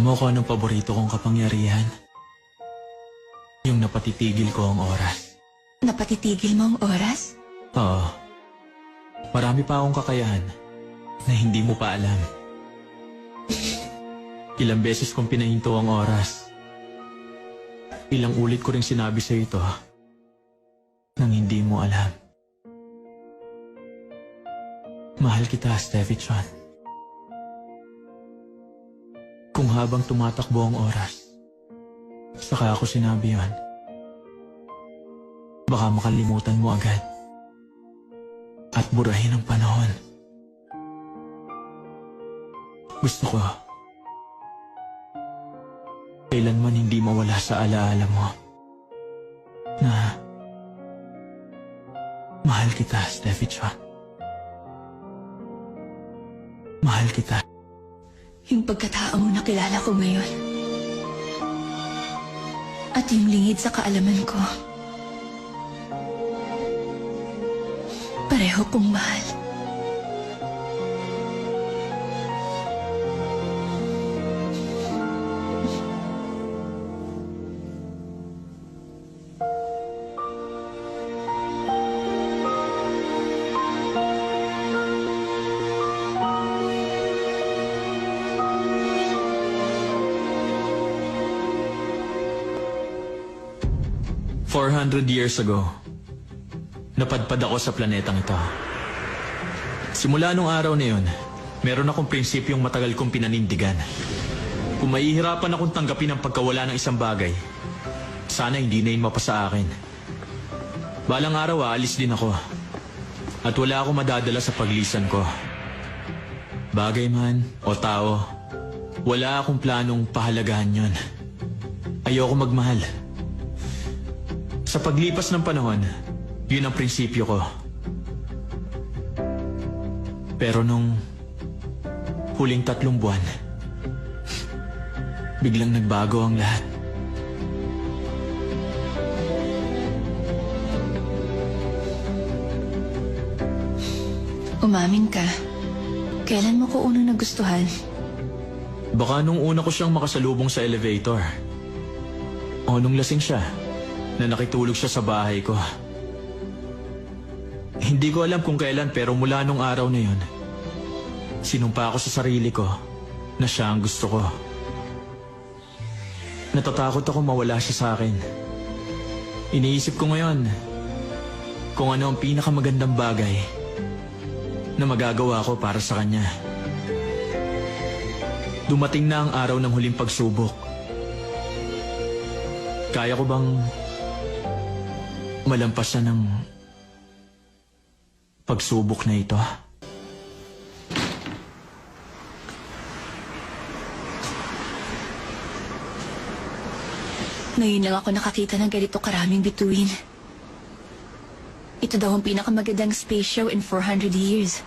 Alam mo kung anong paborito kong kapangyarihan? Yung napatitigil ko ang oras. Napatitigil mo ang oras? Oo. Marami pa akong kakayahan na hindi mo pa alam. Ilang beses kong pinahinto ang oras. Ilang ulit ko ring sinabi sa ito nang hindi mo alam. Mahal kita, Steffi Chan. Kung habang tumatakbo ang oras, saka ako sinabi yon, baka makalimutan mo agad at burahin ang panahon. Gusto ko kailanman hindi mawala sa alaala mo na mahal kita, Steffi Chan. Mahal kita. Yung pagkatao mo nakilala ko ngayon. At yung lingid sa kaalaman ko. Pareho kong mahal. "400 years ago, napadpad ako sa planetang ito. Simula nung araw na yun, meron akong prinsipyong matagal kong pinanindigan. Kung mahihirapan akong tanggapin ang pagkawala ng isang bagay, sana hindi na yun mapasa akin. Balang araw aalis din ako, at wala akong madadala sa paglisan ko. Bagay man o tao, wala akong planong pahalagahan yun. Ayoko magmahal. Sa paglipas ng panahon, yun ang prinsipyo ko. Pero nung huling 3 buwan, biglang nagbago ang lahat. Umamin ka. Kailan mo ko unang nagustuhan? Baka nung una ko siyang makasalubong sa elevator. O nung lasing siya, na nakitulog siya sa bahay ko. Hindi ko alam kung kailan, pero mula nung araw na yun, sinumpa ako sa sarili ko na siya ang gusto ko. Natatakot ako mawala siya sa akin. Iniisip ko ngayon kung ano ang pinakamagandang bagay na magagawa ko para sa kanya. Dumating na ang araw ng huling pagsubok. Kaya ko bang malampasan ng pagsubok na ito? Ngayon lang ako nakakita ng ganito karaming bituin. Ito daw ang pinakamagandang space show in 400 years.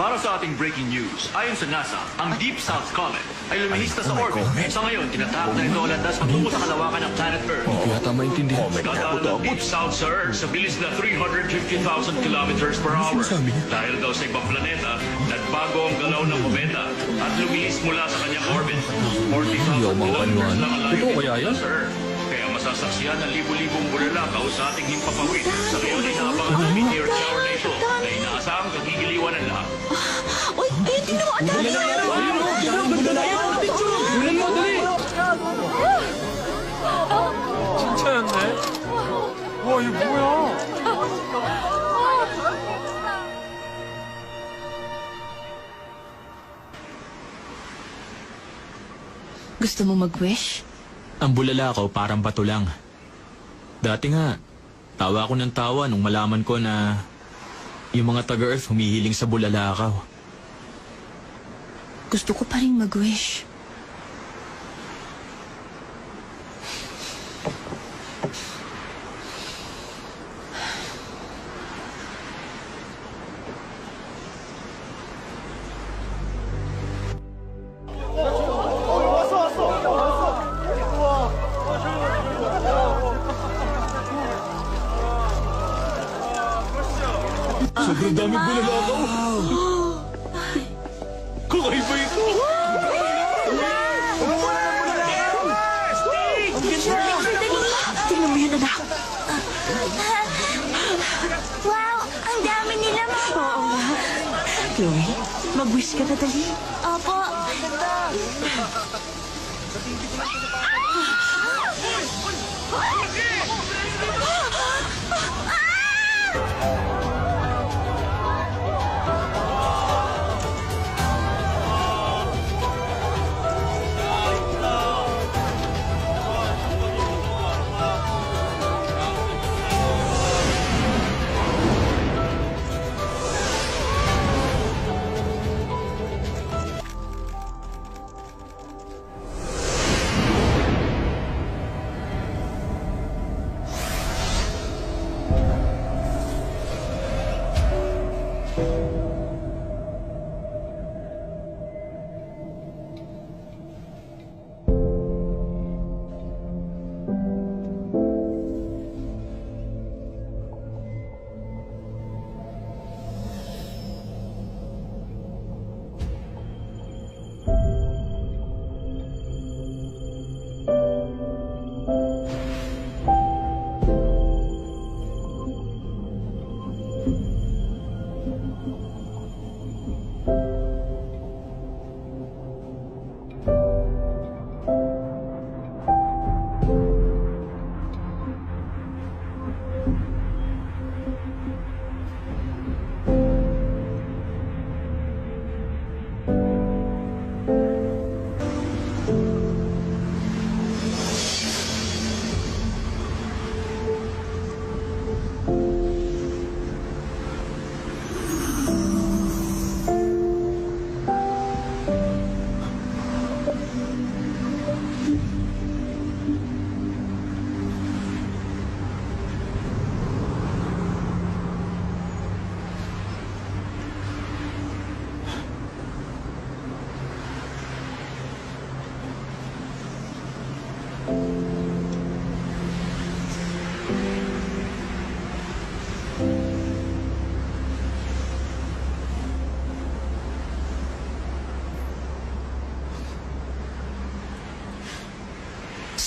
Para sa ating breaking news, ayon sa NASA, ang Deep South Comet ay lumihis na sa orbit. Sa ngayon, tinatahak na ito ang landas patungo sa kalawakan ng planet Earth. Hindi ko yata maintindihan. Dadaan ng Deep South sa Earth sa bilis na 350,000 kilometers per hour. Dahil daw sa ibang planeta, nagbago ang galaw ng kometa at lumihis mula sa kanyang orbit. 40,000 kilometers lang ang layo nito sa Earth. Kaya masasaksiyan ng libu-libong bulalakaw sa ating himpapawid. Sa ngayon ay naabangan ang meteor shower na ito na inaasahang kagigiliwan ng lahat. Uy, ayun din naman! Dali! Bulan mo, dali! 진짜였네? 와, 이거 뭐야? Gusto mo mag-wish? Ang bulalakaw parang bato lang. Dati nga, tawa ko ng tawa nung malaman ko na yung mga taga-Earth humihiling sa bulalakaw. Gusto ko pa rin mag-wish. Sobrang daming bulalakaw. Kakaiba ito! Tingnan mo yun, anak. Wow! Ang dami nila, Ma. Oo nga. Chloe, mag-wish ka na dali. Opo.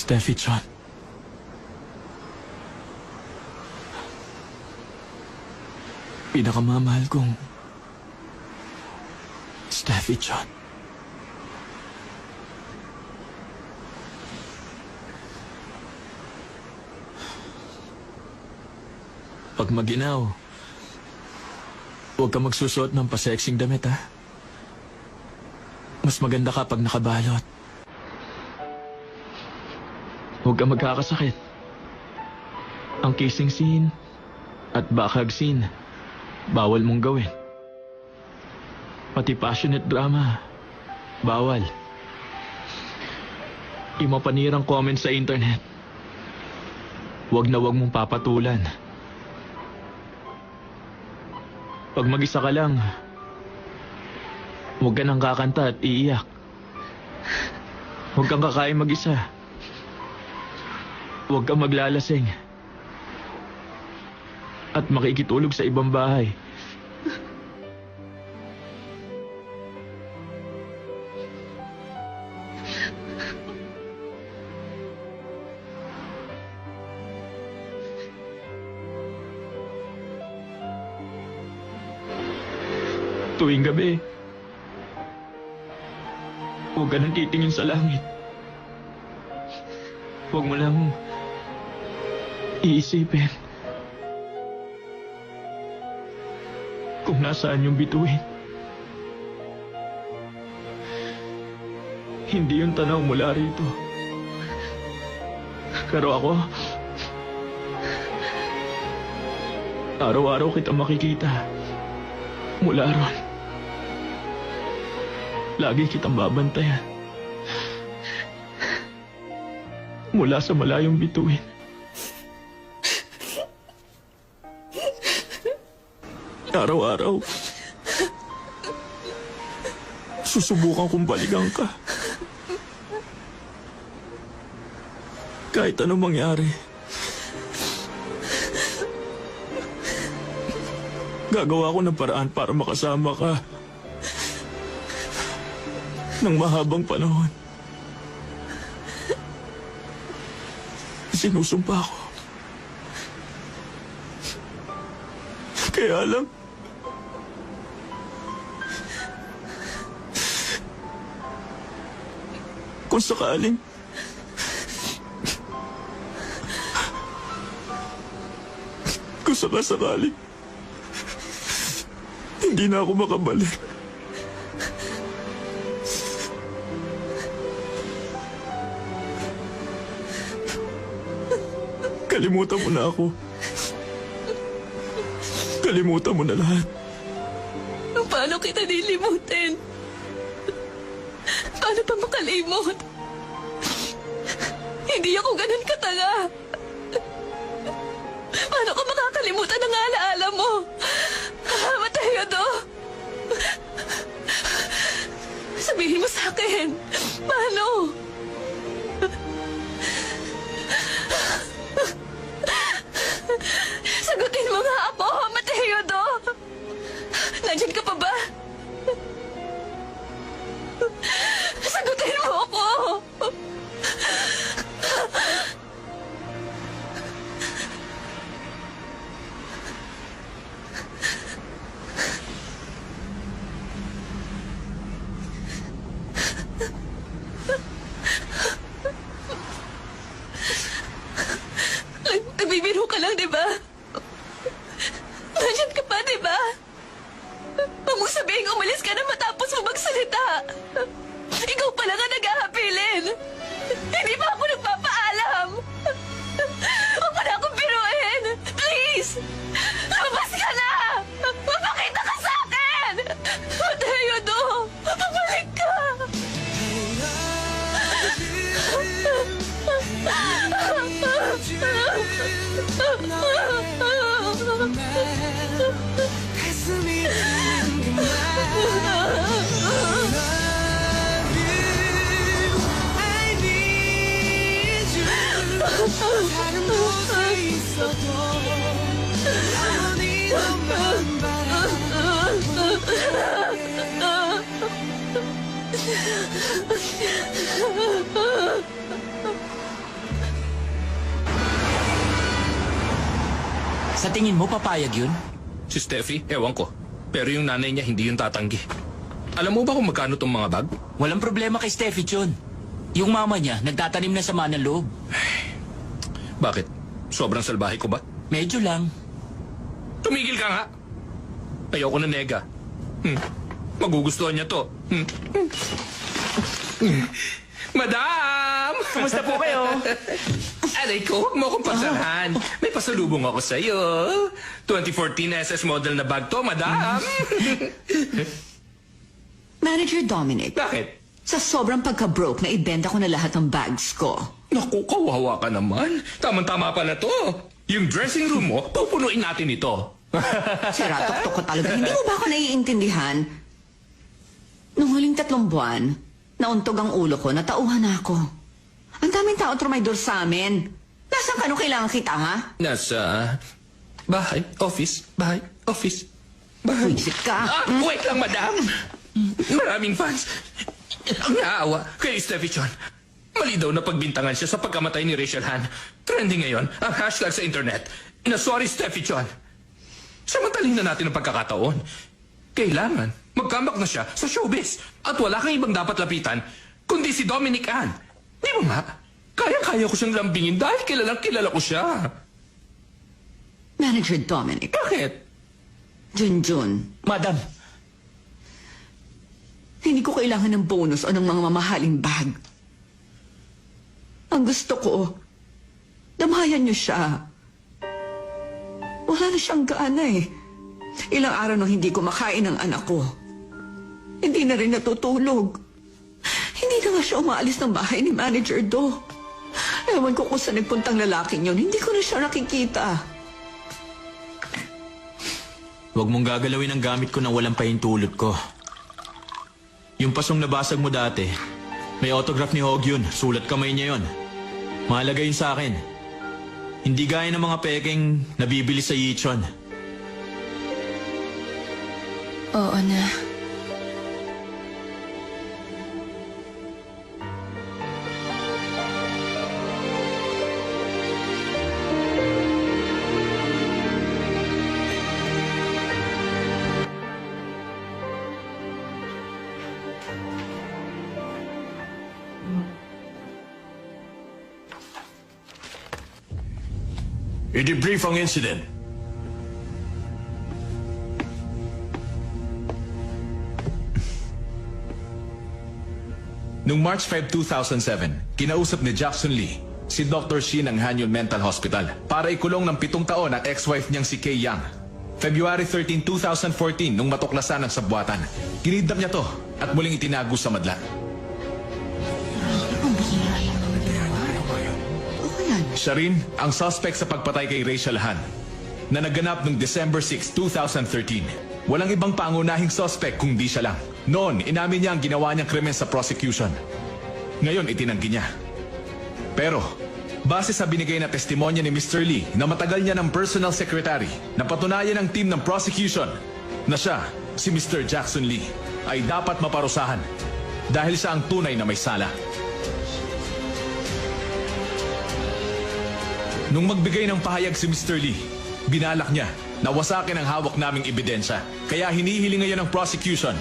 Steffi Chan. Pinakamamahal kong Steffi Chan. Pag maginaw, huwag ka magsusuot ng pasexing damit, ha? Mas maganda ka pag nakabalot. Huwag ka magkakasakit. Ang kissing scene at back-hug scene, bawal mong gawin. Pati passionate drama, bawal. Yung mapanirang comment sa internet, huwag na huwag mong papatulan. Pag mag-isa ka lang, huwag ka nang kakanta at iiyak. Huwag kang kakain mag-isa. Huwag kang maglalasing. At makikitulog sa ibang bahay. Tuwing gabi, huwag ka nang titingin sa langit. Huwag mo lang iisipin kung nasaan yung bituin. Hindi yung tanaw mula rito. Pero ako, araw-araw kita makikita mula ron. Lagi kitang babantayan mula sa malayong bituin. Araw-araw, susubukan kong balikan ka. Kahit anong mangyari, gagawa ko ng paraan para makasama ka. ng mahabang panahon. Sinusumpa ko. Kaya lang, kung sakaling sakasakaling hindi na ako makabalik. Kalimutan mo na ako. Kalimutan mo na lahat. Paano kita nilimutin? Paano pa makalimot? Hindi ako ganun katanga. Paano ka makakalimutan ang alaala mo? Mateo do. Sabihin mo sa akin. Paano? Sagutin mo nga ako, Mateo do. Nandiyan ka pa ba? Sagutin mo ako. Nagbibiro ka lang, di ba? Nandiyan ka pa, di ba? Huwag mong sabihin umalis ka na matapos mo magsalita. Ikaw pala nga nag-ahapilin. Hindi pa ako nagpapaalam. Huwag mo na akong biruin. Please! Lumabas ka na! Mapakita ka sa akin! Mateo do! Pabalik ka! 가슴이 I need you 다른 곳에 있어도 영원히 너만 Sa tingin mo, papayag yun? Si Steffi, ewan ko. Pero yung nanay niya hindi yung tatanggi. Alam mo ba kung magkano tong mga bag? Walang problema kay Steffi Chon. Yung mama niya, nagtatanim na sama ng loob. Bakit? Sobrang salbahe ko ba? Medyo lang. Tumigil ka nga! Ayoko na nega. Magugustuhan niya to. Madam! Kumusta po kayo? Aray ko, huwag mo akong pasahan. May pasalubong ako sa'yo. 2014 SS model na bag to, madam. Manager Dominic, Bakit? sa sobrang pagka-broke na ibenta ko na lahat ng bags ko. Naku, kawawa ka naman. Tamang-tama pala to. Yung dressing room mo, pupunuin natin ito. Sira-tok-tok ko talaga. Hindi mo ba ako naiintindihan? Nung huling 3 buwan, nauntog ang ulo ko, natauhan ako. Ang daming tao trumaydor sa amin. Nasaan ka nung kailangan kita, ha? Nasa bahay, office, bahay. Wisit ka. Wait lang, madam. Maraming fans. Ang naawa kay Steffi Chon. Mali daw na pagbintangan siya sa pagkamatay ni Rachel Han. Trending ngayon ang hashtag sa internet na sorry Steffi Chon. Samantalin na natin ang pagkakataon. Kailangan mag-comeback na siya sa showbiz at wala kang ibang dapat lapitan kundi si Dominic Ann. Di ba nga? Kaya-kaya ko siyang lambingin dahil kilalang kilala ko siya. Manager Dominic. Bakit? Junjun, Madam, hindi ko kailangan ng bonus o ng mga mamahaling bag. Ang gusto ko, damayan niyo siya. Wala na siyang gaana eh. Ilang araw nang hindi kumakain ang anak ko. Hindi na rin natutulog. Hindi na nga siya umaalis ng bahay ni Manager Do. Ewan ko kung saan nagpuntang lalaking yun. Hindi ko na siya nakikita. Huwag mong gagalawin ang gamit ko nang walang pahintulot ko. Yung pasong nabasag mo dati, may autograph ni Hog yun. Sulat kamay niya yun. Mahalaga yun sa akin. Hindi gaya ng mga pekeng nabibili sa Yichon. Oo na. I-debrief ang incident. Noong March 5, 2007, kinausap ni Jackson Lee si Dr. Shin ng Hanyun Mental Hospital para ikulong ng 7 taon ang ex-wife niyang si Kay Yang. February 13, 2014, nung matuklasan ng sabwatan, kinidnap niya to at muling itinago sa madla. Siya rin ang suspect sa pagpatay kay Rachel Han na naganap noong December 6, 2013. Walang ibang pangunahing suspect kung di siya lang. Noon, inamin niya ang ginawa niyang krimen sa prosecution. Ngayon, itinanggi niya. Pero, base sa binigay na testimonya ni Mr. Lee na matagal niya ng personal secretary, napatunayan ng team ng prosecution na siya, si Mr. Jackson Lee, ay dapat maparusahan dahil siya ang tunay na may sala. Nung magbigay ng pahayag si Mr. Lee, binalak niya na wasakin ang hawak naming ebidensya. Kaya hinihiling ngayon ng prosecution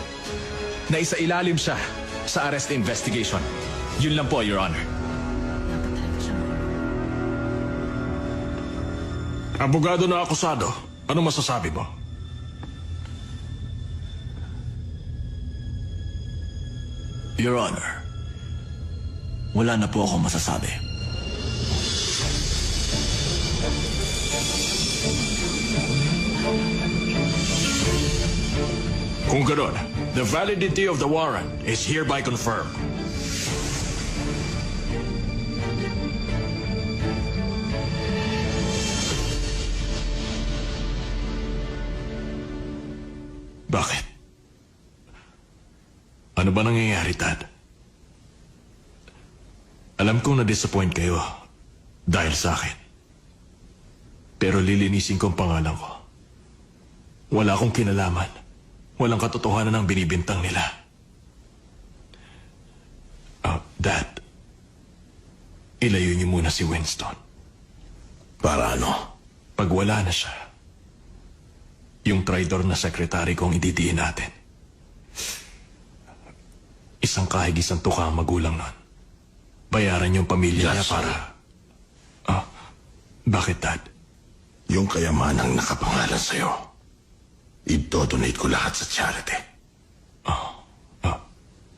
na isailalim siya sa arrest investigation. Yun lang po, Your Honor. Abogado na akusado, ano masasabi mo? Your Honor, wala na po akong masasabi. Kung ganon, the validity of the warrant is hereby confirmed. Bakit? Ano ba nangyayari, Dad? Alam kong na-disappoint kayo dahil sa akin. Pero lilinisin ko ang pangalan ko. Wala akong kinalaman. Walang katotohanan ang binibintang nila. Dad, ilayo niyo muna si Winston. Para ano? Pag wala na siya, yung traitor na sekretary kong ididiin natin. Isang kahig isang tuka ang magulang nun. Bayaran yung pamilya niya para... bakit, Dad? Yung kayamanang nakapangalan sa'yo, i-donate ko lahat sa charity.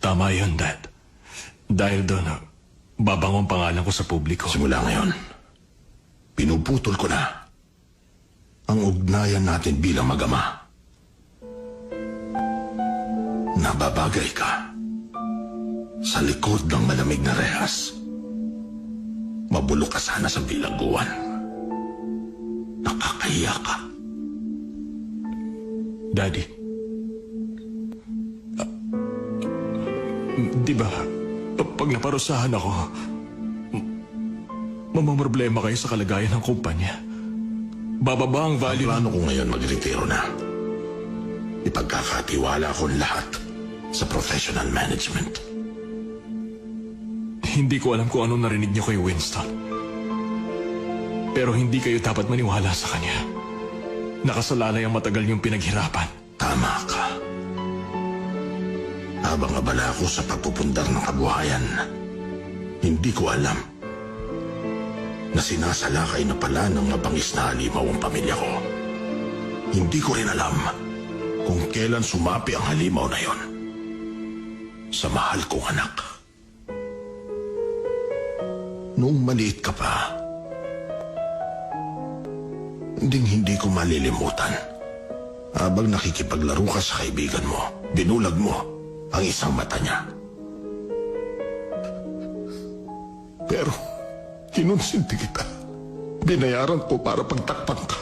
Tama yun, Dad. Dahil doon, babangon pangalan ko sa publiko. Simula ngayon, pinuputol ko na ang ugnayan natin bilang mag-ama. Nababagay ka sa likod ng malamig na rehas. Mabulok ka sana sa bilangguan. Nakakahiya ka. Daddy, di ba, pag naparusahan ako, mamamroblema kayo sa kalagayan ng kumpanya. Bababa ang value... Plano ko ngayon magretiro na. Ipagkakatiwala ko lahat sa professional management. Hindi ko alam kung anong narinig niyo kay Winston. Pero hindi kayo dapat maniwala sa kanya. Nakasalalay ang matagal niyong pinaghirapan. Tama ka. Habang abala ako sa pagpupundar ng kabuhayan, hindi ko alam na sinasalakay na pala ng mabangis na halimaw ang pamilya ko. Hindi ko rin alam kung kailan sumapi ang halimaw na yon sa mahal kong anak. Noong maliit ka pa, hindi ko malilimutan. Habang nakikipaglaro ka sa kaibigan mo, binulag mo ang isang mata niya. Pero, kinonsinti kita. Binayaran ko para pagtakpan ka.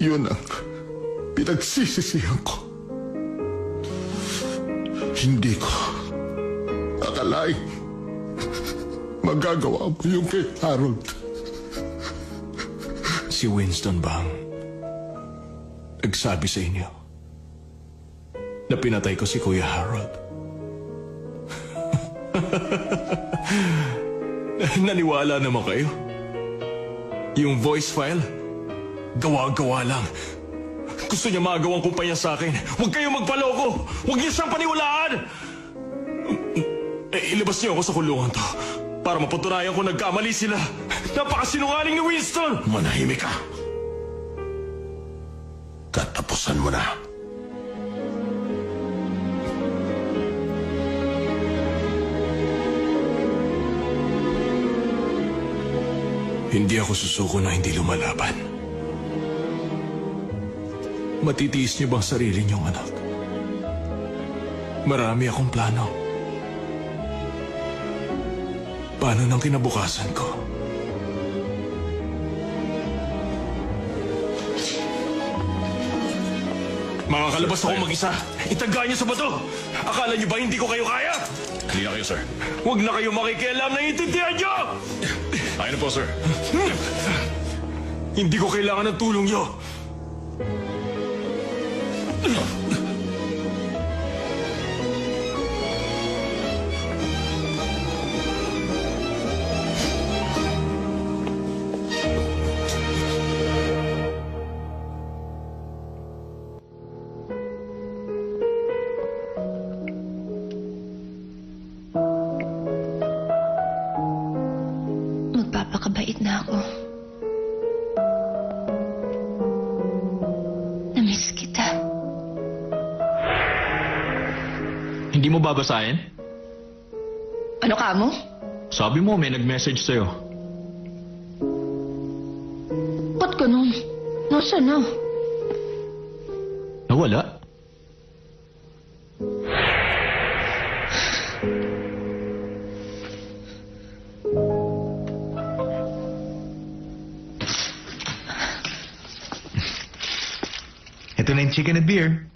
Yun ang pinagsisisihan ko. Hindi ko akalain magagawa mo yung kay Harold. Si Winston bang nagsabi sa inyo na pinatay ko si Kuya Harold? Naniwala naman kayo? Yung voice file? Gawa-gawa lang. Gusto niya magawang kumpanya sa akin. Huwag kayong magpaloko! Huwag niyo siyang paniwalaan! Ilabas niyo ako sa kulungan to. Para mapatunayan ko nagkamali sila. Napakasinungaling ni Winston! Manahimik ka. Katapusan mo na. Hindi ako susuko na hindi lumalaban. Matitiis niyo bang sarili niyong anak? Marami akong plano. Paano ng kinabukasan ko? Makakalabas ako mag-isa. Itaga niyo sa bato. Akala niyo ba hindi ko kayo kaya? Hindi na kayo, sir. Huwag na kayo makikialam na itindihan niyo! Ayun na po, sir. Hindi ko kailangan ng tulong niyo. Magpapakabait na ako. Namiss kita. Hindi mo babasahin? Ano ka mo? Sabi mo may nag-message sa'yo. Ba't ganun? Nasaan na? Nawala? Ito na yung chicken and beer.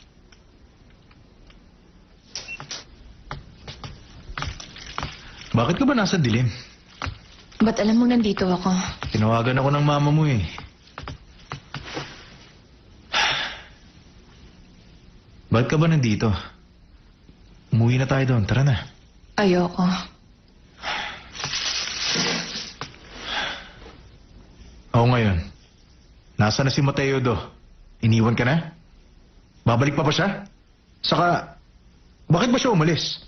Bakit ka ba nasa dilim? Ba't alam mo nandito ako? Tinawagan ako ng mama mo eh. Bakit ka ba nandito? Umuwi na tayo doon. Tara na. Ayoko. Oo ngayon. Nasa na si Mateo do? Iniwan ka na? Babalik pa ba siya? Saka, bakit ba siya umalis?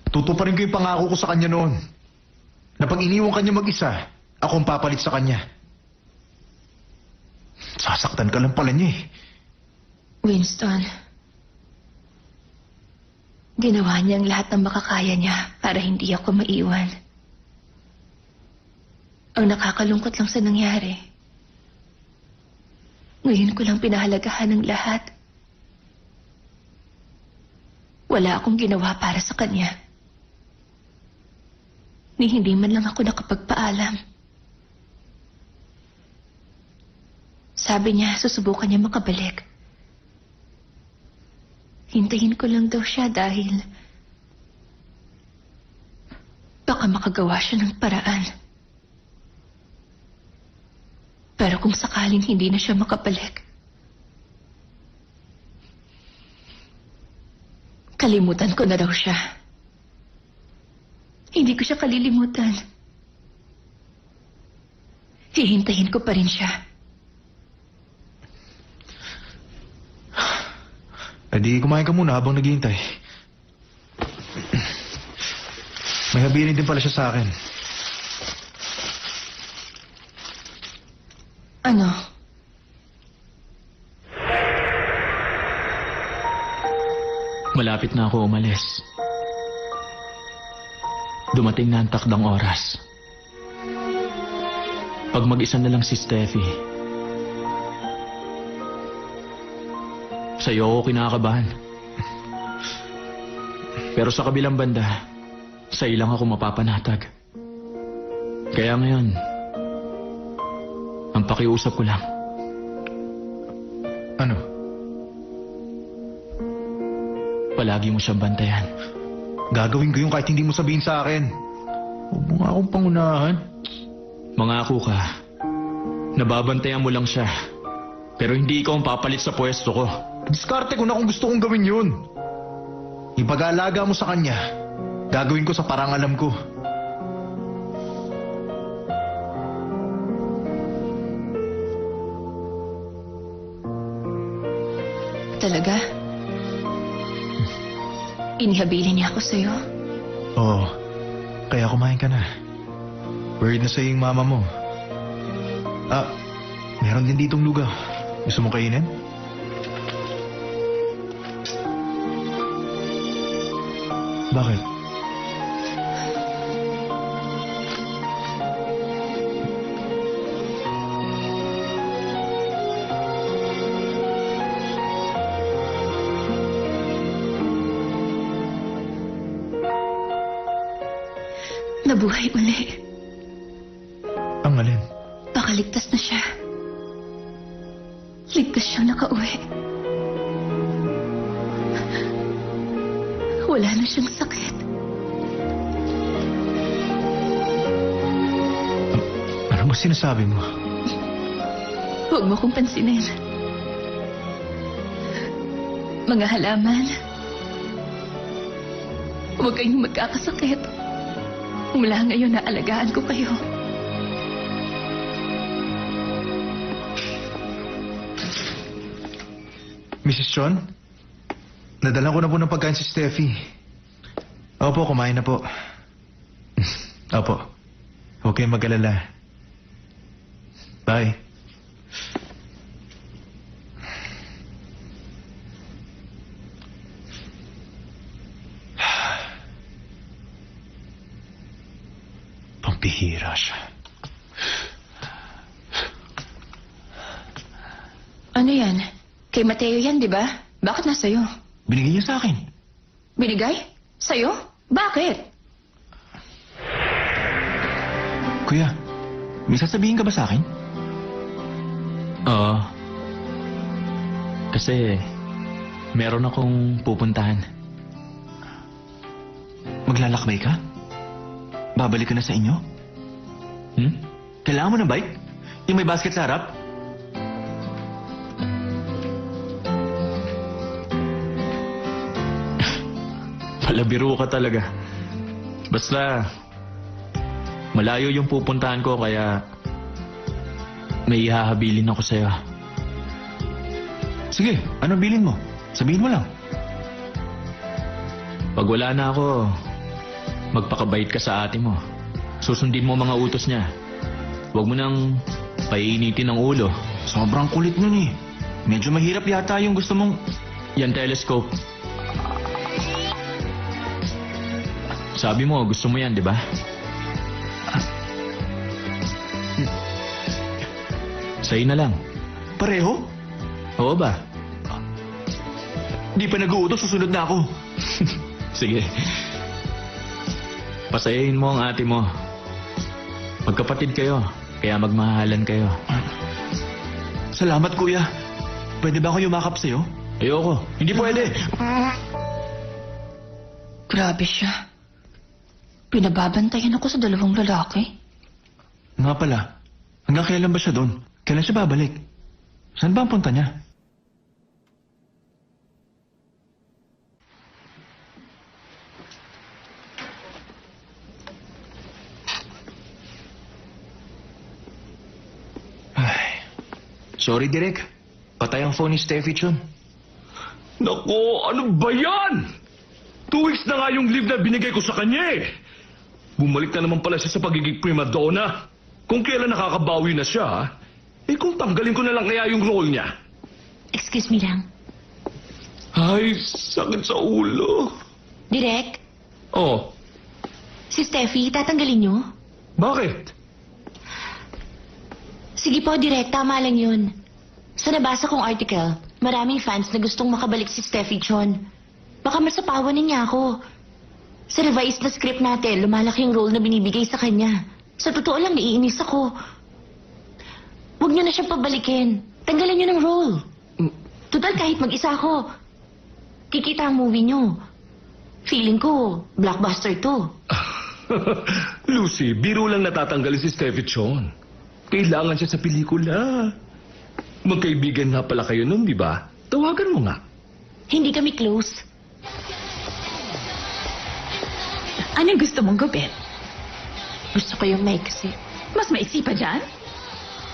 Tutuparin ko yung pangako ko sa kanya noon. Na pag iniwan kanya mag-isa, ako ang papalit sa kanya. Sasaktan ka lang pala niya eh. Winston. Ginawa niya ang lahat ng makakaya niya para hindi ako maiwan. Ang nakakalungkot lang sa nangyari. Ngayon ko lang pinahalagahan ng lahat. Wala akong ginawa para sa kanya. Ni hindi man lang ako nakapagpaalam. Sabi niya, susubukan niya makabalik. Hintayin ko lang daw siya dahil baka makagawa siya ng paraan. Pero kung sakaling hindi na siya makabalik, kalimutan ko na daw siya. Hindi ko siya kalilimutan. Hihintayin ko pa rin siya. Edi kumain ka muna habang naghihintay. May habilin din pala siya sa akin. Ano? Malapit na ako umalis. Dumating na ang takdang oras. Pag mag-isa na lang si Steffi, sa'yo ako kinakabahan. Pero sa kabilang banda, sa'yo lang ako mapapanatag. Kaya ngayon, ang pakiusap ko lang. Ano? Palagi mo siyang bantayan. Gagawin ko yung kahit hindi mo sabihin sa akin. Huwag mo nga akong pangunahan. Mangako ka, nababantayan mo lang siya. Pero hindi ikaw ang papalit sa pwesto ko. Diskarte ko na kung gusto kong gawin yun. Ipag-aalaga mo sa kanya, gagawin ko sa parang alam ko. Talaga? Inihabilin niya ako sa'yo? Oo. Kaya kumain ka na. Worried na sa'yo yung mama mo. Meron din ditong lugaw. Gusto mo kainin? Bakit? Nabuhay uli. Ang alin? Pakaligtas na siya. Ligtas siyang nakauwi. Wala na siyang sakit. Ano ba sinasabi mo? Huwag mo kong pansinin. Mga halaman, huwag kayong magkakasakit. Mula ngayon na alagaan ko kayo. Mrs. Chon? Nadala ko na po ng pagkain si Steffi. Opo, kumain na po. Opo. Huwag kayong mag-alala. Bye. Pampihira siya. Ano yan? Kay Mateo yan, di ba? Bakit nasa'yo? Binigay niya sa akin. Binigay? Sa'yo? Bakit? Kuya, may sasabihin ka ba sa akin? Oo. Kasi meron akong pupuntahan. Maglalakbay ka? Babalik ka na sa inyo? Kailangan mo ng bike? Yung may basket sa harap? Palabiro ka talaga. Basta, malayo yung pupuntahan ko kaya may ihahabilin ako sa'yo. Sige, anong bilin mo? Sabihin mo lang. Pag wala na ako, magpakabait ka sa ate mo. Susundin mo mga utos niya. Huwag mo nang paiinitin ang ulo. Sobrang kulit nun eh. Medyo mahirap yata yung gusto mong... Yan telescope. Sabi mo, gusto mo yan, di ba? Sa'yo na lang. Pareho? Oo ba? Di pa nag-uutos, susunod na ako. Sige. Pasayahin mo ang ate mo. Magkapatid kayo, kaya magmahalan kayo. Salamat, kuya. Pwede ba ako yumakap sa'yo? Ayoko. Hindi pwede. Grabe siya. Pinababantayan ako sa dalawang lalaki. Nga pala, hanggang kailan ba siya doon? Kailan siya babalik? Saan ba ang punta niya? Ay, sorry, Direk. Patay ang phone ni Steffi Chon. Nako, ano ba yan? 2 weeks na nga yung leave na binigay ko sa kanya eh. Bumalik na naman pala siya sa pagiging prima donna. Kung kailan nakakabawi na siya, kung tanggalin ko na lang kaya yung role niya. Excuse me lang. Ay, sakit sa ulo. Direk, Oh, si Steffi, tatanggalin niyo? bakit? Sige po, Direk, tama lang yun. Sa nabasa kong article, maraming fans na gustong makabalik si Steffi Chon. Baka masapawanin niya ako. Sa revised na script natin, lumalaki yung role na binibigay sa kanya. Sa totoo lang, naiinis ako. Huwag niyo na siyang pabalikin. Tanggalan niyo ng role. Total, kahit mag-isa ako. Kikita ang movie niyo. Feeling ko, blockbuster to. Lucy, biro lang natatanggalin si Steffi Chon. Kailangan siya sa pelikula. Magkaibigan nga pala kayo nun, di ba? Tawagan mo nga. Hindi kami close. Anong gusto mong gawin? Gusto ko yung maiksi. Mas maiksi pa dyan?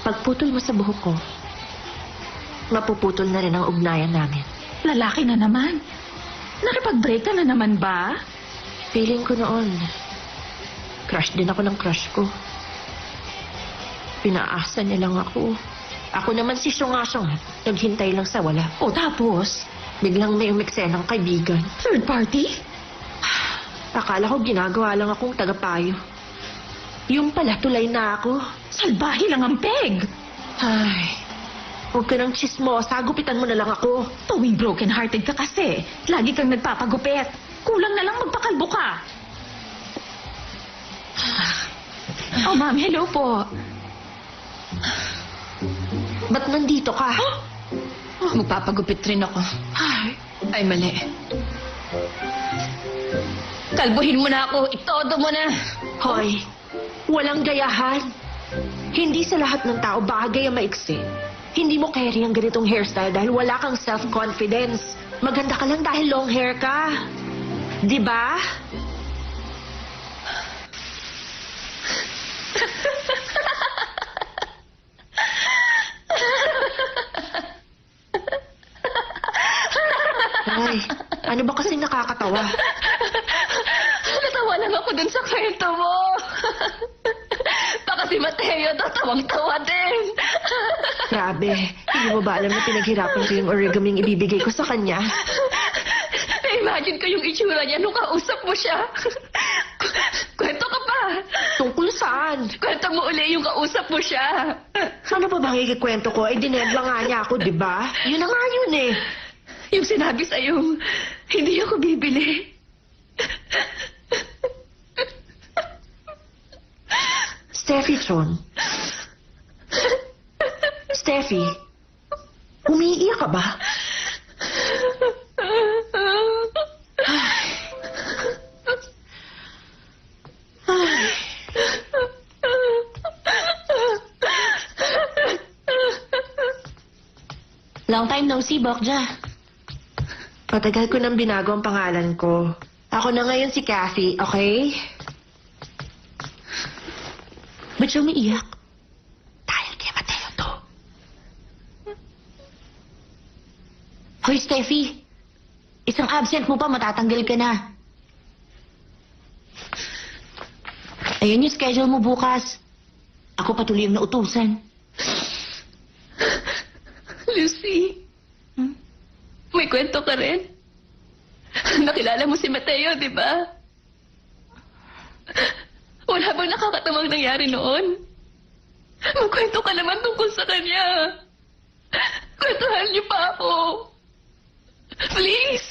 Pagputol mo sa buhok ko, mapuputol na rin ang ugnayan namin. Lalaki na naman. Nakipag-break ka na naman ba? Feeling ko noon, crush din ako ng crush ko. Pinaasa niya lang ako. Ako naman si Syungasong, naghintay lang sa wala. O tapos, biglang may umiksenang kaibigan. Third party? Akala ko ginagawa lang akong tagapayo. Yung pala, tulay na ako. Salbahe lang ang peg. Ay, huwag ka ng chismosa, gupitan mo na lang ako. Tuwing broken-hearted ka kasi. Lagi kang nagpapagupit. Kulang na lang magpakalbo ka. Oh, ma'am, hello po. Ba't nandito ka? Oh, magpapagupit rin ako. Ay, mali. Kalbuhin mo na ako. Itodo mo na. Hoy, walang gayahan. Hindi sa lahat ng tao bagay ang maiksi. Hindi mo carry ang ganitong hairstyle dahil wala kang self-confidence. Maganda ka lang dahil long hair ka. Di ba? Ay, ano ba kasi nakakatawa? Natawa lang ako dun sa kwento mo. Baka si Mateo tatawang-tawa din. Grabe, hindi mo ba alam na pinaghirapan ko yung origaming ibibigay ko sa kanya? Na-imagine ko yung itsura niya nung kausap mo siya. Kwento ka pa. Tungkol saan? Kwento mo uli yung kausap mo siya. Ano pa bang ikikwento ko? Eh, dinedla nga niya ako, di ba? Yun na nga yun eh. Yung sinabi sa'yo, hindi ako bibili. Steffi Chon. Steffi, umiiyak ka ba? Long time no see, Bokja. Matagal ko nang binago ang pangalan ko. Ako na ngayon si Kathy, okay? Ba't siya umiiyak? Dahil kay Mateo to. Hoy, Steffi. Isang absent mo pa, matatanggal ka na. Ayun yung schedule mo bukas. Ako patuloy ang nautusan. Lucy, may kwento ka rin? Nakilala mo si Mateo, di ba? Wala bang nakakatamang nangyari noon? Magkwento ka naman tungkol sa kanya. Kwentuhan niyo pa ako. Please.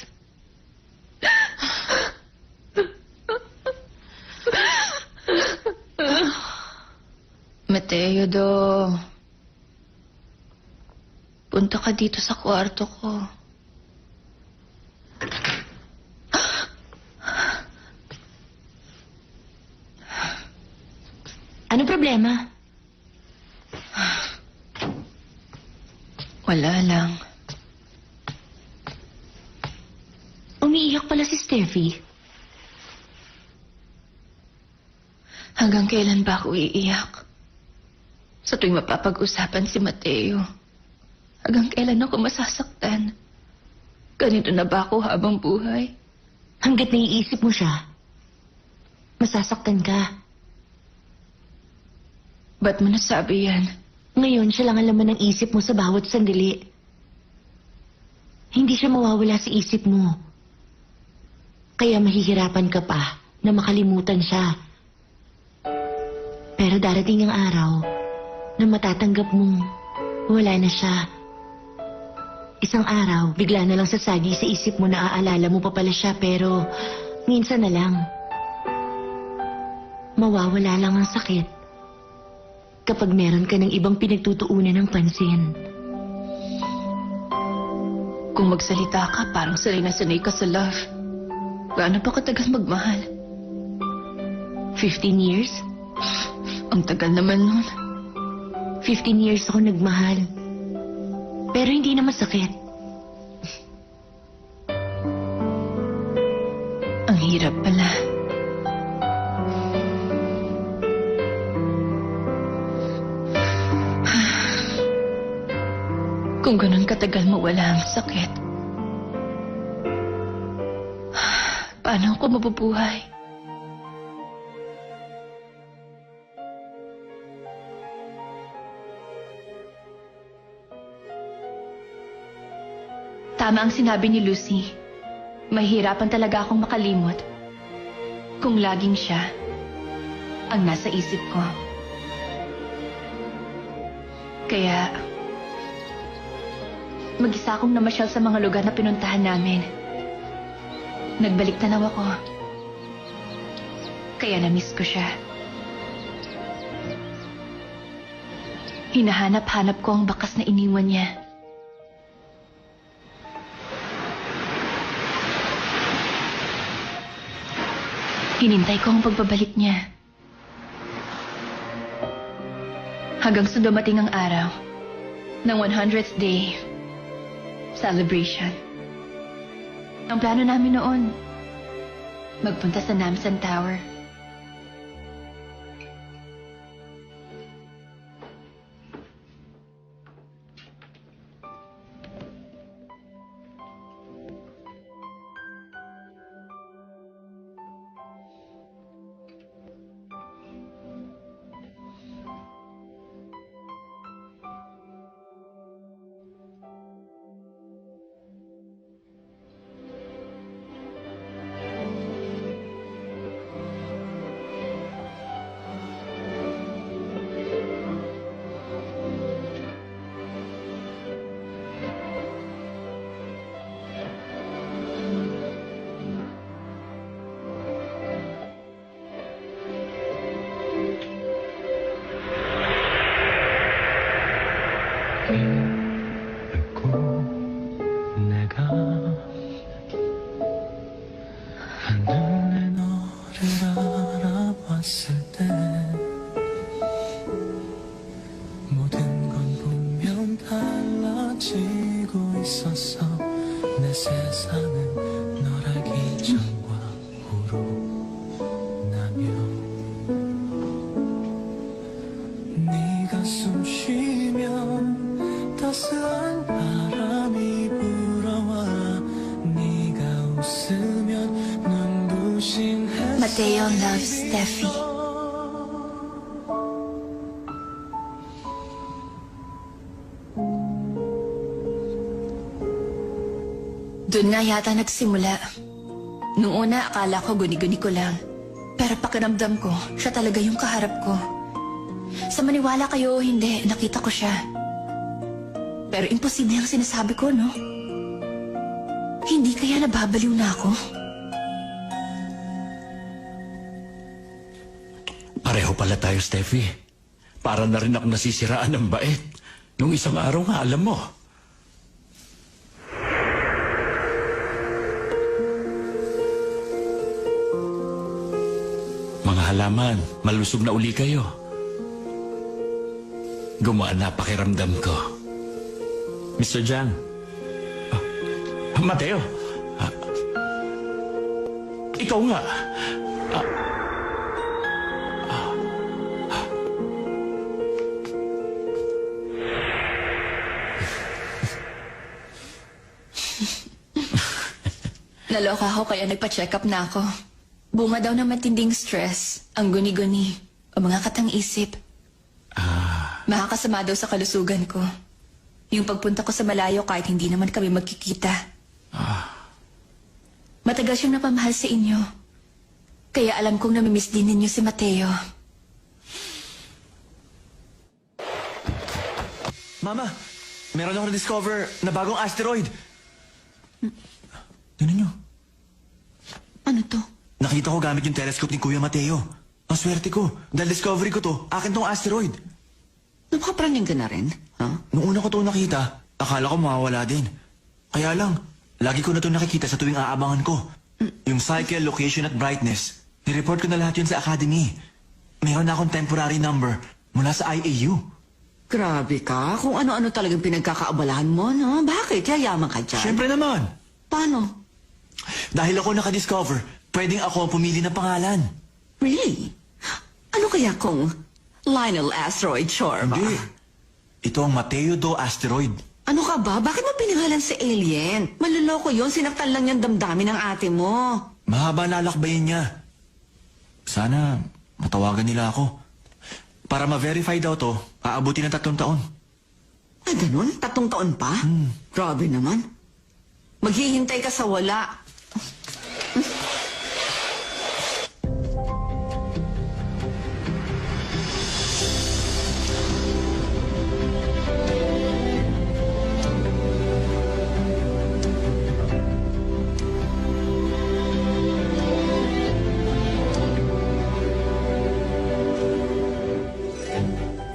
Mateo, punta ka dito sa kwarto ko. Anong problema? Wala lang. Umiiyak pala si Steffi. Hanggang kailan ba ako iiyak? Sa tuwing mapapag-usapan si Mateo. Hanggang kailan ako masasaktan? Ganito na ba ako habang buhay? Hanggat naiisip mo siya, masasaktan ka. Ba't mo nasabi yan? Ngayon, siya lang ang laman ng isip mo sa bawat sandali. Hindi siya mawawala sa isip mo. Kaya mahihirapan ka pa na makalimutan siya. Pero darating ang araw na matatanggap mong wala na siya. Isang araw, bigla na lang sasagi sa isip mo na aalala mo pa pala siya pero minsan na lang. Mawawala lang ang sakit kapag meron ka ng ibang pinagtutuunan ng pansin. Kung magsalita ka, parang sanay na sanay ka sa love. Gaano pa katagal magmahal? 15 years? Ang tagal naman nun. 15 years ako nagmahal. Pero hindi na masakit. Ang hirap pala. Kung ganun katagal mawala ang sakit, paano ako mabubuhay? Tama ang sinabi ni Lucy. Mahihirapan talaga akong makalimot kung laging siya ang nasa isip ko. Kaya, mag-isa akong namasyal sa mga lugar na pinuntahan namin. Nagbalik tanaw ako. Kaya na-miss ko siya. Hinahanap-hanap ko ang bakas na iniwan niya. Hinintay ko ang pagbabalik niya. Hanggang sa dumating ang araw ng 100th day celebration. Ang plano namin noon, magpunta sa Namsan Tower. Mateo loves Steffi. Doon nga yata nagsimula. Noong una, akala ko guni-guni ko lang. Pero pakiramdam ko, siya talaga yung kaharap ko. Sa maniwala kayo o hindi, nakita ko siya. Pero imposible ang sinasabi ko, no? Hindi kaya nababaliw na ako? Pareho pala tayo, Steffi. Para na rin ako nasisiraan ng bait. Nung isang araw nga, alam mo. Mga halaman, malusog na uli kayo. Gumaan na pakiramdam ko. Mr. Jiang, Mateo! Ikaw nga! Naloka ako kaya nagpa-check up na ako. Bunga daw ng matinding stress, ang guni-guni, o mga katang-isip. Makakasama daw sa kalusugan ko. Yung pagpunta ko sa malayo kahit hindi naman kami magkikita. Matagal siyang napamahal sa inyo. Kaya alam kong namimiss din ninyo si Mateo. Mama, meron ako na-discover na bagong asteroid. Tignan niyo. Ano to? Nakita ko gamit yung telescope ni Kuya Mateo. Ang swerte ko. Dahil discovery ko to, akin tong asteroid. Napakapraning ka na rin, ha? Nung una ko to nakita, akala ko mawawala din. Kaya lang, lagi ko na to nakikita sa tuwing aabangan ko. Yung cycle, location at brightness. Nireport ko na lahat yun sa academy. Meron na akong temporary number mula sa IAU. Grabe ka, kung ano-ano talagang pinagkakaabalahan mo, no? Bakit? Yayaman ka dyan? Siyempre naman. Paano? Dahil ako nakadiscover, pwedeng ako ang pumili ng pangalan. Really? Ano kaya kung Lionel Asteroid Chorba? Hindi. Ito ang Mateo Do Asteroid. Ano ka ba? Bakit mo pinangalan sa alien? Maluloko yun, sinaktan lang yung damdamin ng ate mo. Mahaba na lakbayin niya. Sana matawagan nila ako. Para ma-verify daw to, aabuti ng 3 taon. Ay, ganun? 3 taon pa? Grabe naman. Maghihintay ka sa wala.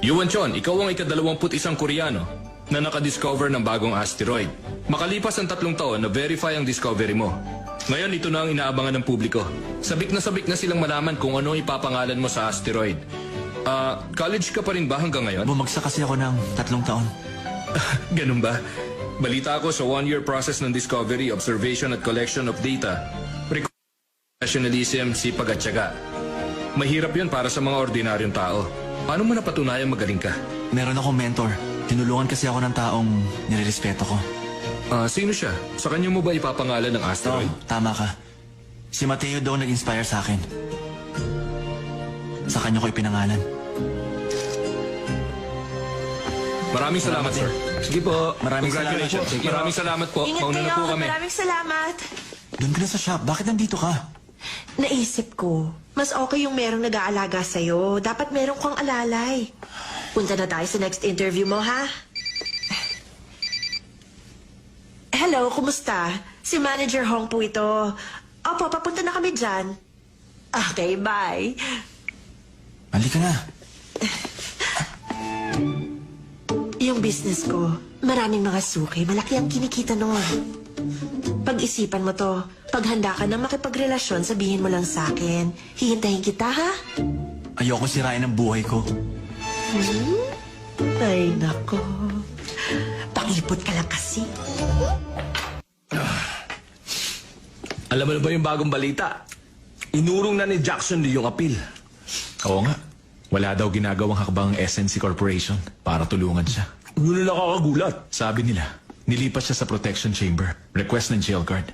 Yuan Chon, ikaw ang ika-21 Koreano na nakadiscover ng bagong asteroid. Makalipas ang 3 taon na verify ang discovery mo. Ngayon, ito na ang inaabangan ng publiko. Sabik na silang malaman kung ano ang ipapangalan mo sa asteroid. College ka pa rin ba hanggang ngayon? Bumagsak kasi ako ng 3 taon. Ganun ba? Balita ako sa 1-year process ng discovery, observation at collection of data. Professionalism, sipag at tiyaga. Mahirap yun para sa mga ordinaryong tao. Paano mo napatunayang magaling ka? Meron akong mentor. Tinulungan kasi ako ng taong nirerespeto ko. Sino siya? Sa kanya mo ba ipapangalan ng asteroid? Tama ka. Si Mateo daw nag-inspire sa akin. Sa kanya ko ipinangalan. Maraming salamat, sir. Sige po. Maraming Congratulations. salamat po. Maraming salamat po. Ingat Mauna na kayo. po kami. Maraming salamat. Doon ka na sa shop. Bakit nandito ka? Naisip ko, mas okay yung merong nag-aalaga sa'yo. Dapat meron kang alalay. Punta na tayo sa next interview mo, ha? Hello, kumusta? Si Manager Hong po ito. Opo, papunta na kami dyan. Okay, bye. Halika na. Yung business ko, maraming mga suki. Malaki ang kinikita noon. Pag-isipan mo to. Pag handa ka na makipagrelasyon, sabihin mo lang sa akin. Hihintayin kita, ha? Ayoko sirain ang buhay ko. Ay, nako. Pakipot ka lang kasi. Alam mo na ba yung bagong balita? Inurong na ni Jackson Lee yung appeal. Oo nga. Wala daw ginagawang hakbang ang SNC Corporation para tulungan siya. Yun na nakakagulat. Sabi nila, nilipat siya sa protection chamber. Request ng jail guard.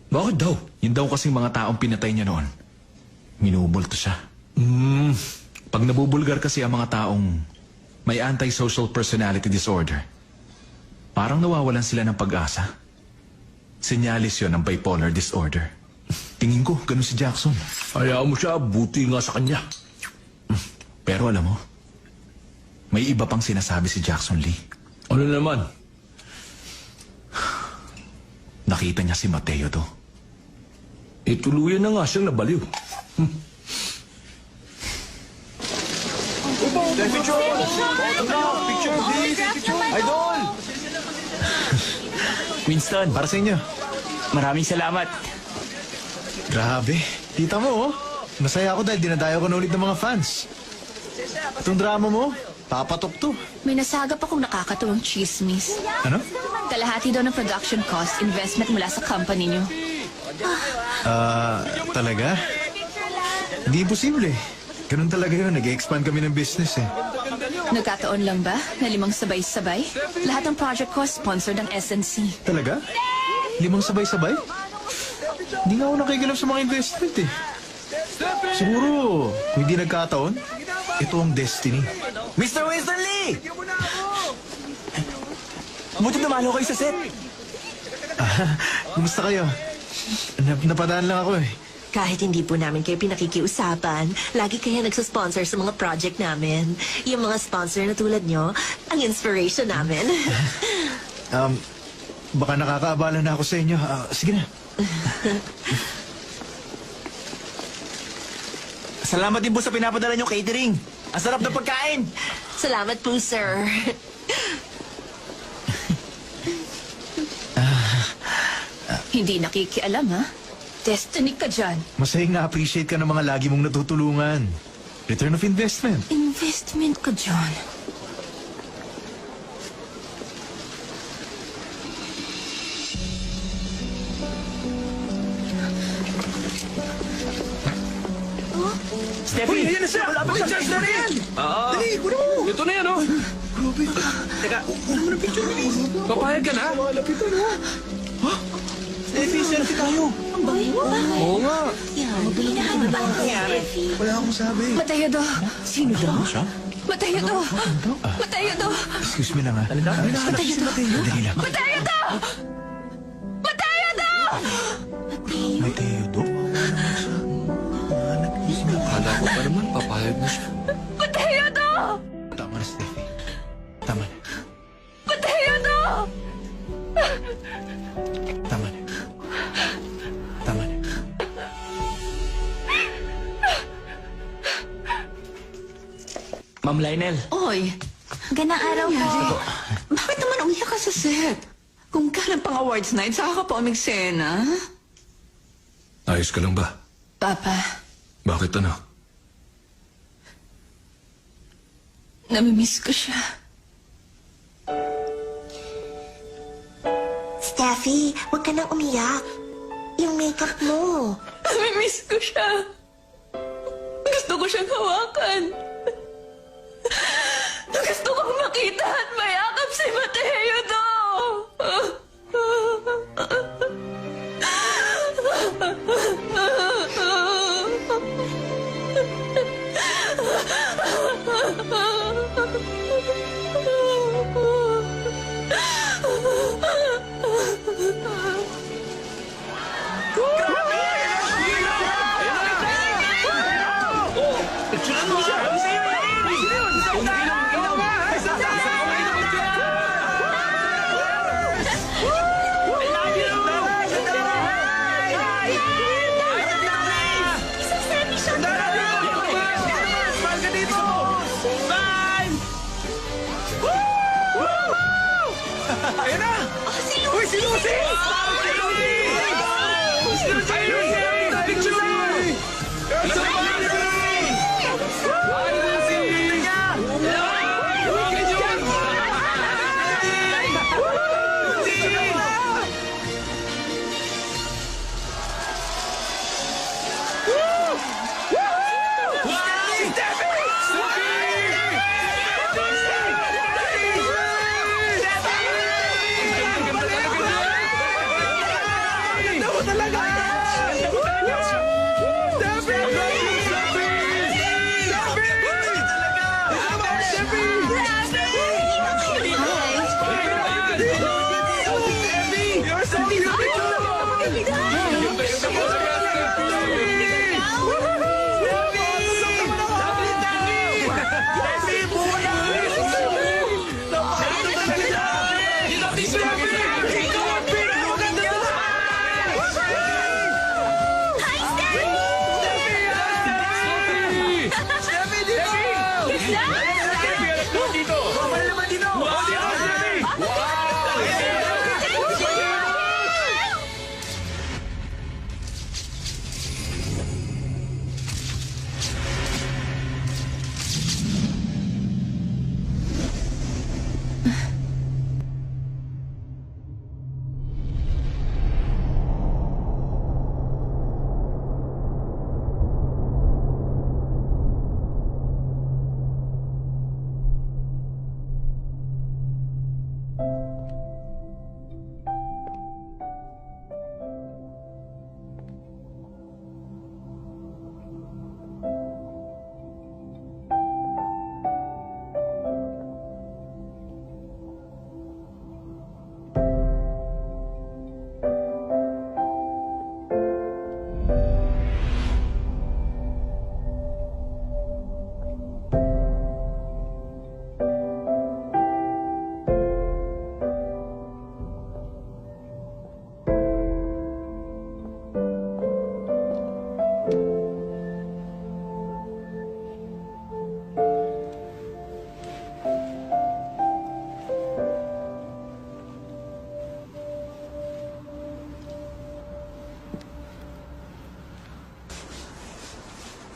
Bakit daw? Yun daw kasing mga taong pinatay niya noon. Minubulto siya. Pag nabubulgar kasi ang mga taong may antisocial personality disorder, parang nawawalan sila ng pag-asa. Senyalis yon ng bipolar disorder. Tingin ko, ganun si Jackson. Hayaan mo siya, buti nga sa kanya. Pero alam mo, may iba pang sinasabi si Jackson Lee. Ano naman? Nakita niya si Mateo to. Tuluyan na nga siyang nabaliw. Idol! Winston, para sa inyo. Maraming salamat. Grabe. Kita mo, oh. Masaya ako dahil dinadayo ko na ulit ng mga fans. Itong drama mo, papatok to. May nasagap akong nakakatuwang chismis. Ano? Kalahati daw ng production cost, investment mula sa company niyo. Talaga? Hindi imposible. Ganun talaga yun. Nag-expand kami ng business eh. Nagkataon lang ba na 5 sabay-sabay? Lahat ng project cost sponsored ng SNC. Talaga? 5 sabay-sabay? Hindi nga ako nakikilam sa mga investment eh. Siguro, kung hindi nagkataon, ito ang destiny. Mr. Winston Lee! Buti dumalo kayo sa set. Kumusta kayo? Napadaan lang ako eh. Kahit hindi po namin kayo pinakikiusapan, lagi kayo nagsasponsor sa mga project namin. Yung mga sponsor na tulad nyo, ang inspiration namin. Baka nakakaabala na ako sa inyo. Sige na. Salamat din po sa pinapadala niyo catering. Ang sarap ng pagkain. Salamat po, sir. Hindi nakikialam, ha? Destiny ka dyan. Masayang na-appreciate ka ng mga lagi mong natutulungan. Return of investment. Investment ka dyan. Steffi! Ayan na siya! Malapit sa chance na rin! Dali, kunin mo! Ito na yan, oh! Teka, ano mo ng picture, bilis? Papayag ka na? Steffi, selfie tayo! Oo nga. Wala akong sabi. Mateo do. Sino do? Siya? Mateo do. Mateo do. Excuse me lang ha. Mateo do. Dali lang. Mateo do! Mateo! Mateo? Akala ko pa naman papayag na siya. Mateo to! Tama na, Steffi. Tama na. Mateo to! Tama na. Tama na. Ma'am Lionel, Oy, Ganang araw po. bakit naman umiyak ka sa set? Kung kailan pang awards night, saka ka pa umiksena? Ayos ka lang ba? Papa, Bakit ano? namimiss ko siya. Steffi, huwag ka nang umiyak. Yung makeup mo. Namimiss ko siya. Gusto ko siyang hawakan. Gusto kong makita at mayakap si Mateo to.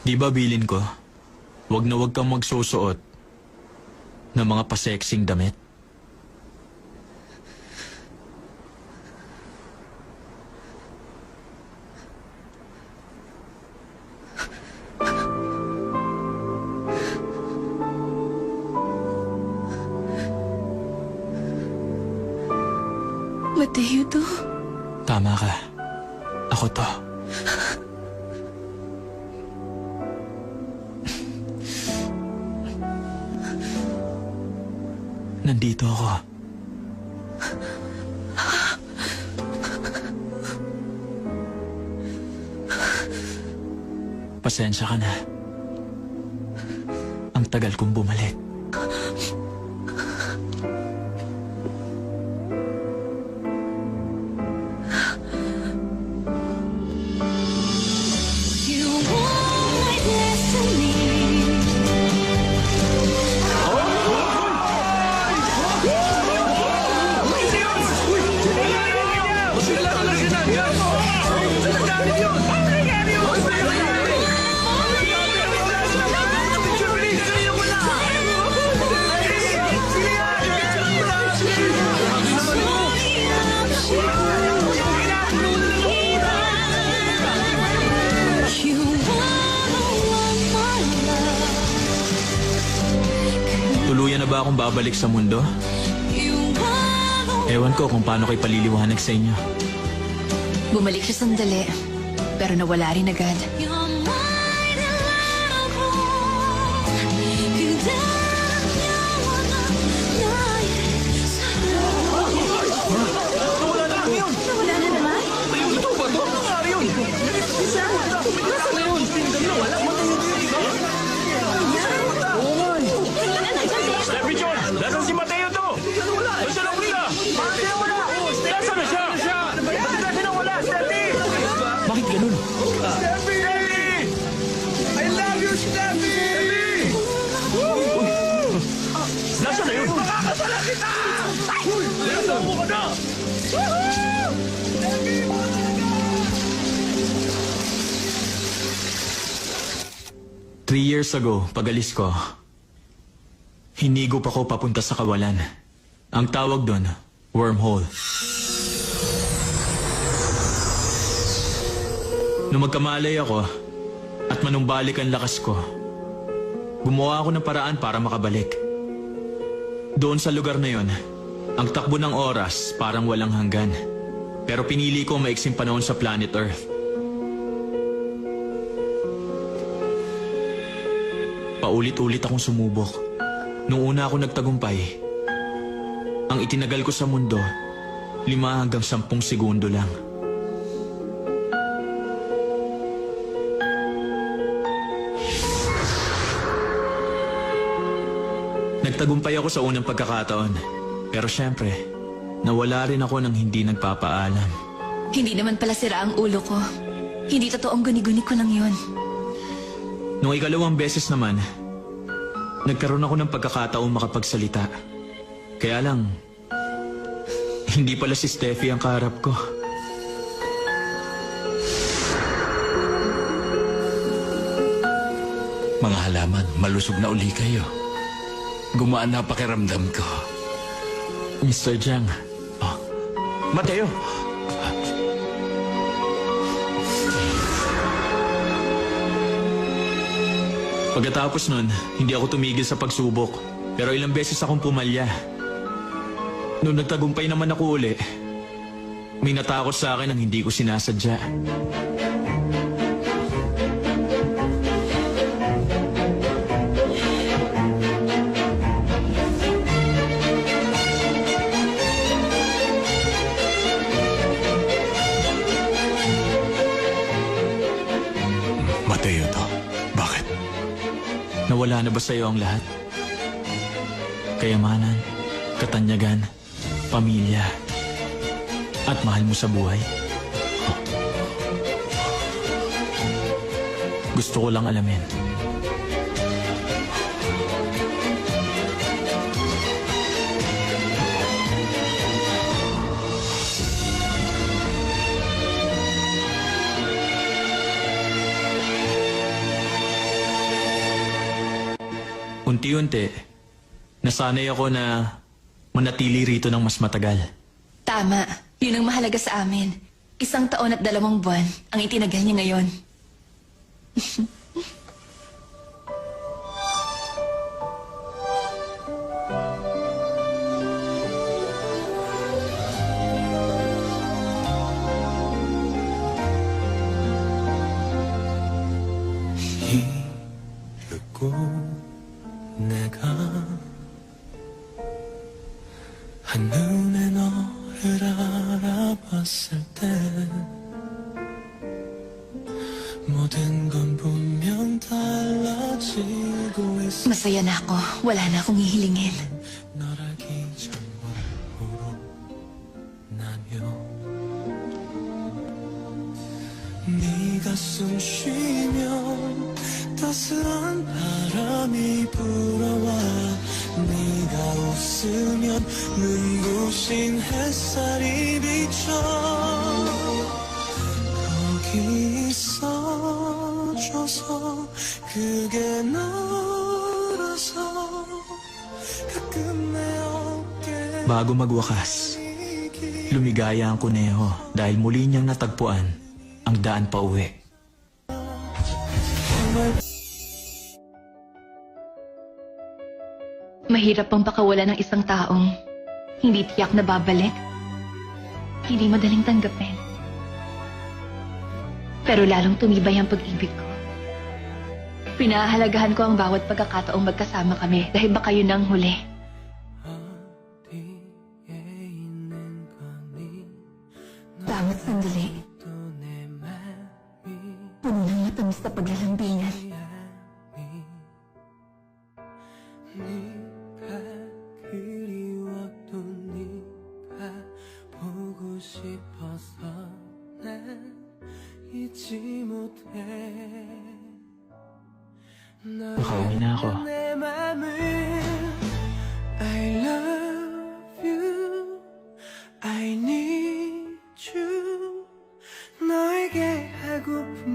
Di ba bilin ko, wag na wag kang magsusuot ng mga pasexing damit? Mateo to? Tama ka. Ako to. Nandito ako. Pasensya ka na. Ang tagal kong bumalik. Tuluyan na ba akong babalik sa mundo? Ewan ko kung paano kayo paliliwanag sa inyo. Bumalik siya sandali, pero nawala rin agad. Steffi John! Nasaan si Mateo to? Nasaan ang Rina? Nasaan na siya? Nasaan ang wala, Steffi? Bakit ganun? Steffi! I love you, Steffi! Nasaan na yun? Makakasala kita! Nasaan mo ka na? 3 years ago, pag-alis ko, hinigop ako papunta sa kawalan. Ang tawag doon, wormhole. Nung magkamalay ako at manumbalik ang lakas ko, gumawa ako ng paraan para makabalik. Doon sa lugar na yon, ang takbo ng oras parang walang hanggan. Pero pinili ko ang maiksing panahon sa planet Earth. Paulit-ulit akong sumubok. Nung una ako nagtagumpay, ang itinagal ko sa mundo, 5 hanggang 10 segundo lang. Nagtagumpay ako sa unang pagkakataon. Pero syempre, nawala rin ako ng hindi nagpapaalam. Hindi naman pala sira ang ulo ko. Hindi totoong guni-guni ko lang yun. Nung ikalawang beses naman, nagkaroon ako ng pagkakataong makapagsalita. Kaya lang, hindi pala si Steffi ang kaharap ko. Mga halaman, malusog na uli kayo. Gumaan na pakiramdam ko. Mr. Jiang. Oh. Mateo! Pagkatapos nun, hindi ako tumigil sa pagsubok. Pero ilang beses akong pumalya. Nung nagtagumpay naman ako uli, may natakot sa akin ang hindi ko sinasadya. Mateo to. Bakit? Nawala na ba sa'yo ang lahat? Kayamanan, katanyagan, pamilya, at mahal mo sa buhay? Gusto ko lang alamin. Unti-unti, nasanay ako na manatili rito ng mas matagal. Tama. Yun ang mahalaga sa amin. 1 taon at 2 buwan ang itinagal niya ngayon. 잊고 내가 한눈에 너를 알아봤을 때 모든 건 분명 wala na akong hihilingin. 널 알기 전부로 나뉘어 네가 숨 쉬면 따스한 바람이 불어와 네가 웃으면 눈부신 햇살이 비쳐 거기 있어줘서 그게 너라서 가끔 내 어깨 Bago magwakas, lumigaya ang kuneho dahil muli niyang natagpuan ang daan pa uwi. Mahirap bang pakawala ng isang taong hindi tiyak na babalik? Hindi madaling tanggapin. Pero lalong tumibay ang pag-ibig ko. Pinahahalagahan ko ang bawat pagkakataong magkasama kami dahil baka yun ang huli. Bawat sandali, puno ng matamis na paglalambingan. 네가 그리웠던 네가 보고 싶어서 난 잊지 못해 Makauwi na ako. 내 맘을 I love you I need